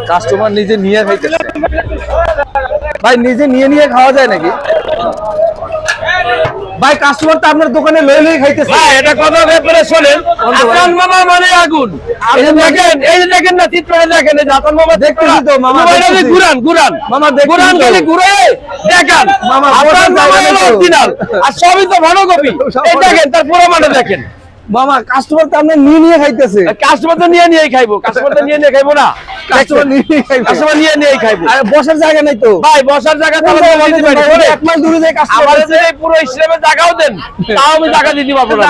Customer নিজে নিয়ে খাইতেছে। ভাই নিজে নিয়ে খাওয়া যায় নাকি ভাই? কাস্টমার তো আপনার দোকানে লয়ে খাইতেছে। ভাই এটা কথা ব্যাপারে শুনেন, হাসান মামা মানে আগুন। আপনি দেখেন, এই যে দেখেন না চিত্রটা দেখেন, এই হাসান মামা দেখতেছি তো মামা, ঘুরান মামা, ঘুরান খালি ঘুরে দেখান মামা, হাসান মামা হলো অরিজিনাল আর সবই তো ফটোকপি। এই দেখেন তার পুরো মানে দেখেন মামা, কাস্টমার তো আপনার নিয়ে খাইতেছে। কাস্টমার তো নিয়ে খাইবো, কাস্টমার তো নিয়ে খাইবো না, কাস্টমার নিয়ে খাইবো। আর বসার জায়গা নাই তো ভাই, বসার জায়গা তাহলে এক মাইল দূরে যাই কাস্টমার আমাদের যদি পুরো ইসলামের জায়গাও দেন তাও আমি জায়গা দিতে পারবো না।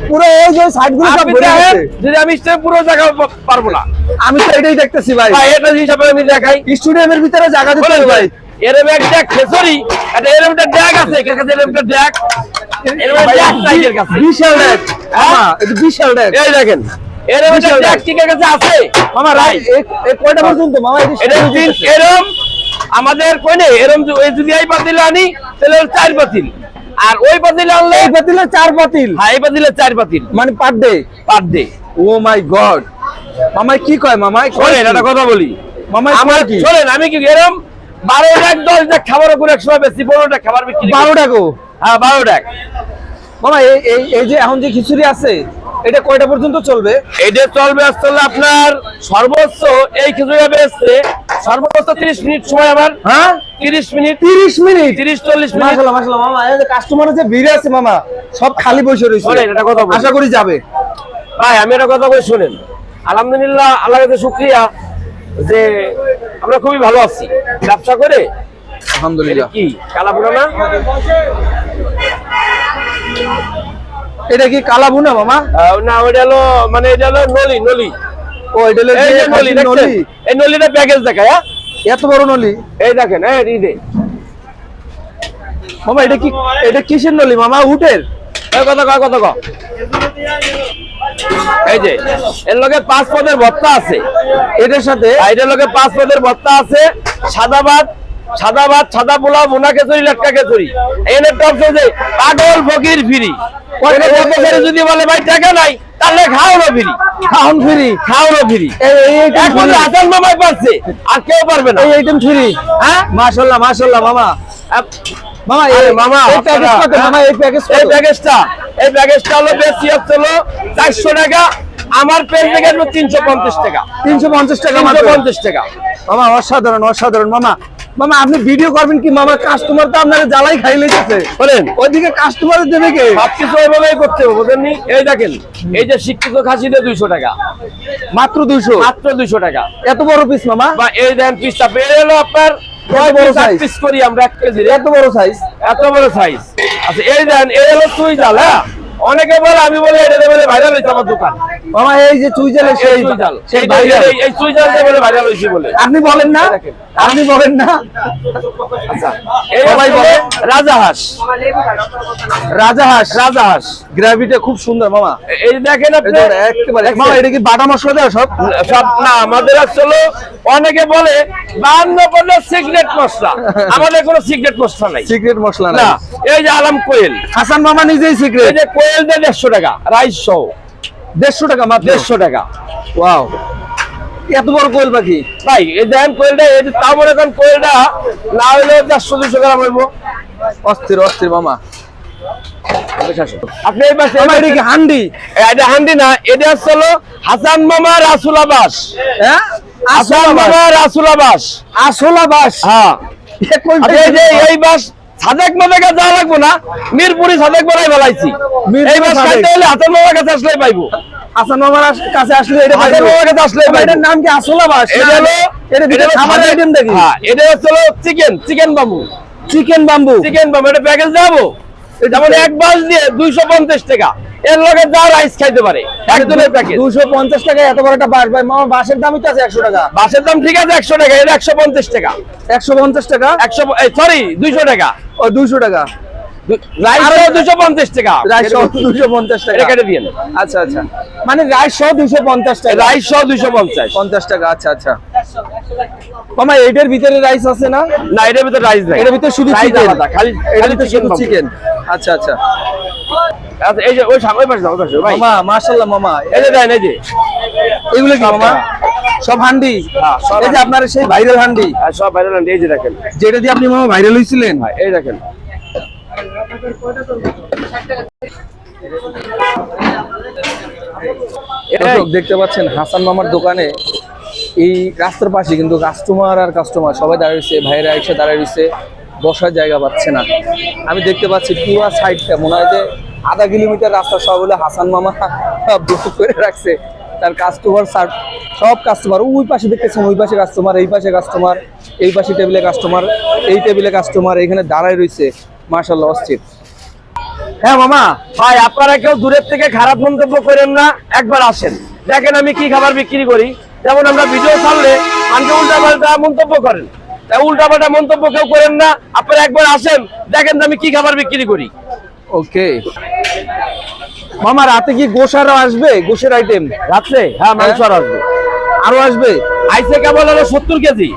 পুরো এই যে সাইডগুলো সব ভরে আছে, যদি আমি ইসলামে পুরো জায়গা পারবো না। আমি তো এটাই দেখতেছি ভাই। ভাই এটা হিসাবে আমি দেখাই, স্টুডিয়ামের ভিতরে জায়গা দিতে হবে ভাই। এরকম একটা খেসরি, এরকম একটা ড্যাগ আছে, এরকম একটা ড্যাগ, এরকম একটা ড্যাগ টাইপের কাছে বিশাল ড্যাগ। হ্যাঁ, এটা বিশাল ড্যাগ। এই দেখেন এরকম একটা ড্যাগ টিকের কাছে আছে মামা। রাই এই কয়টা পর্যন্ত মামা? এটা এরকম আমাদের কোনে এরকম যদি এই পাতিল আনি তাহলে 4 পাতিল, আর ওই পাতিল আনলে এই পাতিলে 4 পাতিল। হ্যাঁ, এই পাতিলে 4 পাতিল মানে পার ডে। ও মাই গড মামা, কি কয় মামা? শোনেন একটা কথা বলি মামা, আমার কি শোনেন, আমি কি এরকম 12 টাকা 10 টাকা খাবার করে এক সময় বেশি 15 টাকা খাবার বিক্রি 12 টাকা? হ্যাঁ 12 টাকা মামা। এই যে এখন যে খিচুড়ি আছে এটা কয়টা পর্যন্ত চলবে? এটা চলবে আসলে আপনার সর্বোচ্চ এই খিচুড়ি বেচতে সর্বোচ্চ 30 মিনিট সময় আমার। হ্যাঁ 30 মিনিট 30 মিনিট 30-40 মিনিট। মাশাআল্লাহ মাশাআল্লাহ মামা। এই যে কাস্টমারের যে ভিড় আছে মামা, সব খালি বসে রইছে। শোনেন একটা কথা বলি, আশা করি যাবে। ভাই আমি একটা কথা বলি শুনেন, আলহামদুলিল্লাহ আল্লাহর কাছে শুকরিয়া যে আমরা খুবই ভালো আছি ব্যবসা করে আলহামদুলিল্লাহ। কি কালাপুরা না? এটা কি কালাভুনা মামা? না ওটা হলো মানে এটা হলো নলি। ও এটা হলো এই যে নলি দেখছেন, এই নলিটা প্যাকেজ দেখায়। হ্যাঁ এত বড় নলি। এই দেখেন, এই দে মামা, এটা কিসের নলি মামা? উটের? এই কথা ক এই যে এর লগে 5 পদের ভর্তা আছে, এটার সাথে এটার লগে 5 পদের ভর্তা আছে, সাদা ভাত, সাদা পোলাও, ভুনা খিচুড়ি, লটকা খিচুড়ি। এর টপ যে পাগল ফকির ফ্রি। যদি বলে ভাই টাকা নাই তাহলে খাওয়ানো ফ্রি। এখন হাসান মামাই পারছে, আর কেউ পারবে না। এই আইটেম ফ্রি। হ্যাঁ মাশাআল্লাহ মাশাআল্লাহ মামা। মামা মামা এই প্যাকেজ কত মামা? এই প্যাকেজটা হলো বেশি হলো 400 টাকা, আমার পেন থেকে 350 টাকা। 350 টাকা? 350 টাকা মামা। অসাধারণ মামা। মামা আপনি ভিডিও করবেন কি মামা? কাস্টমার তো আপনার জ্বালাই খাই লেগেছে। বলেন ওইদিকে কাস্টমার দেবে কে? সবকিছু ওইভাবেই করতে হবে, বুঝেননি? এই দেখেন, এই যে শিক্ষিত খাসিতে 200 টাকা, মাত্র 200 টাকা। এত বড় পিস মামা? বা এই দেন পিসটা পেয়ে হলো আপনার বড় সাইজ পিস করি আমরা 1 কেজি। এত বড় সাইজ? এত বড় সাইজ। আচ্ছা এই দেন, এই হলো চুই জাল। হ্যাঁ অনেকে বলে, আমি বলে এটা বলে ভাইরাল হইছে আমার দোকান। মামা এই যে চুই জালের সেই জাল, সেই ভাইরাল। এই চুই জাল বলে ভাইরাল হইছে বলে আপনি বলেন না? আপনি বলেন না? আচ্ছা এই সবাই বলে রাজাহাঁস। রাজাহাঁস গ্রেভিটা খুব সুন্দর মামা। এই দেখেন আপনি একেবারে মামা। এটা কি বাটা মশলা দেওয়া সব? না, আমাদের আসলে অনেকে বলে 52 সিক্রেট মশলা, আমাদের কোনো সিক্রেট মশলা নাই। সিক্রেট মশলা না। এই যে আলাম কোয়েল, হাসান মামা নিজেই সিক্রেট। এই যে কোয়েল দেয় 150 টাকা, রাইস সহ 150 টাকা মাত্র? 150 টাকা। ওয়াও, এত বড় কোয়েল পাখি ভাই। এই দেখেন কোয়েলটা, এই যে তাও মনে করেন কোয়েলটা না হইলেও 400-200 গ্রাম হইব। অস্থির মামা। আপনি এই পাশে এটা কি হান্ডি? এটা হান্ডি না, এটা হলো হাসান মামা রাসুলাবাস। হ্যাঁ, হাসান মামা রাসুলাবাস। হ্যাঁ। এই যে এই বাস সাদেক মামাকে যা লাগবো না, মিরপুরি সাদেক বানাই ফেলাইছি। এই বাস খাইতে হলে হাসান মামার কাছে আসলেই পাইবো। হাসান মামার কাছে আসলে এটা হাসান মামার কাছে আসলেই পাইবো। এটার নাম কি আসলাবাস? এটা হলো খাবারের আইটেম দেখি। হ্যাঁ, এটা হলো চিকেন বাম্বু। এটা প্যাকেজ দেবো, যেমন এক বাস দিয়ে 250 টাকা। এর লগে যা রাইস খাইতে পারে একজনের প্যাকেজ। 250 টাকা এত বড় একটা বাস? ভাই মামা বাসের দামই তো আছে 100 টাকা। বাসের দাম ঠিক আছে 100 টাকা, এটা 150 টাকা। 150 টাকা? 200 টাকা। ও 200 টাকা। রাইস 250 টাকা। রাইস 250 টাকা। এটা কেটে দিন। আচ্ছা মানে রাইস 250 টাকা? রাইস 250 টাকা। আচ্ছা মামা এটার ভিতরে রাইস আছে না? না, এটার ভিতরে রাইস নাই, এটার ভিতরে শুধু চিকেন। খালি শুধু চিকেন। আচ্ছা আচ্ছা এই যে ওই সামনে পাশে ভাই মামা। মাশাআল্লাহ মামা। এই যে দেন, এই যে এগুলো কি মামা? সব হান্ডি হ্যাঁ, সব এই যে আপনার সেই ভাইরাল হান্ডি আর সব ভাইরাল এই যে দেখেন, যেটা দিয়ে আপনি মামা ভাইরাল হয়েছিলেন। এই দেখেন। দর্শক দেখতে পাচ্ছেন হাসান মামার দোকানে এই রাস্তার পাশে কিন্তু কাস্টমার আর কাস্টমার সবাই দাঁড়িয়ে রয়েছে, ভাইরা একসাথে দাঁড়িয়ে রয়েছে, বসার জায়গা পাচ্ছে না। আমি দেখতে পাচ্ছি পুরো সাইডটা মনে হয় যে আধা কিলোমিটার রাস্তা সব হলে হাসান মামা বুক করে রাখছে। তার কাস্টমার সব কাস্টমার ওই পাশে দেখতেছেন, ওই পাশে কাস্টমার, এই পাশে কাস্টমার, এই পাশে টেবিলে কাস্টমার, এই টেবিলে কাস্টমার, এখানে দাঁড়ায় রয়েছে। মাশাআল্লাহ অস্থির। হ্যাঁ মামা ভাই, আপনারা কেউ দূরের থেকে খারাপ মন্তব্য করেন না, একবার আসেন দেখেন আমি কি খাবার বিক্রি করি। যেমন আমরা ভিডিও ছাড়লে মানুষ উল্টাপাল্টা মন্তব্য করেন, তাই উল্টাপাল্টা মন্তব্য কেউ করেন না, আপনারা একবার আসেন দেখেন আমি কি খাবার বিক্রি করি। ওকে মামা, রাতে কি গোশারও আসবে? গোশের আইটেম রাত্রে হ্যাঁ মাংস আর আসবে, আরো আসবে? আইসে কেবল হলো 70 কেজি,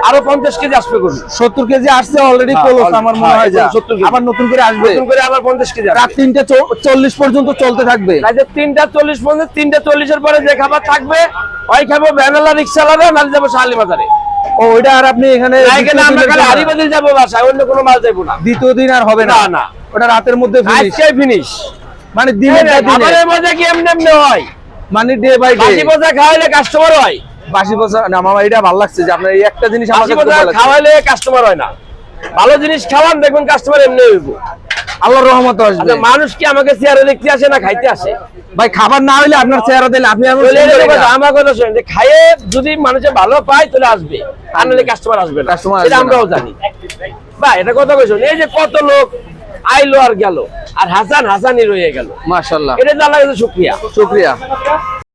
আরো 50 কেজি আসবে করুন। 70 কেজি আসছে অলরেডি, হ্যাঁ, ক্লোজ আমার মনে হয়। যা 70 কেজি। আবার নতুন করে আসবে, নতুন করে আবার 50 কেজি আসবে। রাত 3:40 পর্যন্ত চলতে থাকবে। রাতে 3:40 পর্যন্ত, 3:40 পরে যে খাবার থাকবে ওই খাবো ভ্যানালা রিক্সাওয়ালা, নালে যাবো শালি বাজারে। ও ওইটা আর আপনি এখানে এখানে আমরা খালি হারিবাদি যাবো বাসায়, অন্য কোনো মাল যাবো না। দ্বিতীয় দিন আর হবে না? না, না। ওটা রাতের মধ্যে ফিনিশ, আজকে ফিনিশ। মানে দিনের পর দিনে, খাবারের মধ্যে কি এমনি এমনি হয়, মানে ডে বাই ডে। বাসি পোজা খাওয়াইলে কাস্টমার হয়। বাসি পোষা না মামা, এটা ভালো লাগছে যে আপনার এই একটা জিনিস বাসি আমাকে পোজা খাওয়াইলে কাস্টমার হয় না, ভালো জিনিস খাওয়ান দেখবেন কাস্টমার এমনি হইব। আল্লাহর রহমত আসবে। আচ্ছা, মানুষ কি আমাকে চেয়ারে দেখতে আসে না খাইতে আসে? ভাই খাবার না হইলে আপনার চেহারা দিলে আপনি এমন বলে সুন্দর এরকম এটা। আমার কথা শুনেন, যে খাইয়ে যদি মানুষে ভালো পায় তাহলে আসবে, আর নাহলে কাস্টমার আসবে না, কাস্টমার এটা আসবে আমরাও না। জানি। ভাই এটা কথা কইছো, এই যে কত লোক আইলো আর গেল, আর হাসান হাসানই রয়ে গেল, মাশাআল্লাহ, এটা তো আল্লাহর কাছে শুকরিয়া। শুকরিয়া।